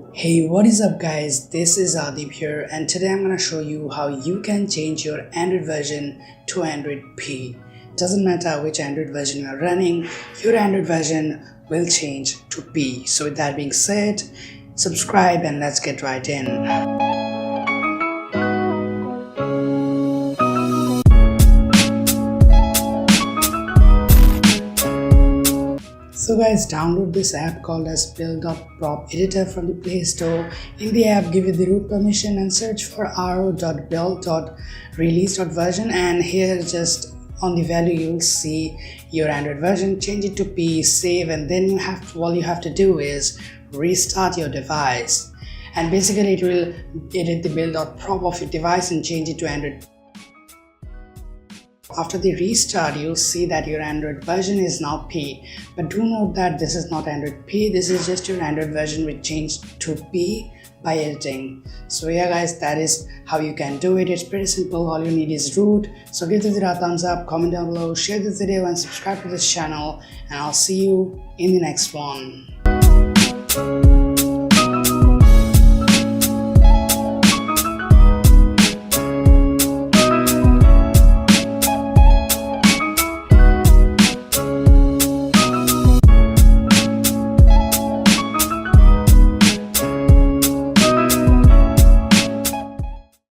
Hey, what is up guys, this is Adib here and today I'm gonna show you how you can change your Android version to Android P. Doesn't matter which Android version you are running, your Android version will change to P. So with that being said, subscribe and let's get right in. So guys, download this app called as build.prop editor from the Play Store. In the app, give it the root permission and search for ro.build.release.version, and here just on the value you'll see your Android version, change it to P, save, and then all you have to do is restart your device, and basically it will edit the build.prop of your device and change it to Android. After the restart, you'll see that your Android version is now P, but do note that this is not Android P, this is just your Android version which changed to P by editing. So yeah guys, that is how you can do it. It's pretty simple, all you need is root. So give this video a thumbs up, comment down below, share this video and subscribe to this channel, and I'll see you in the next one.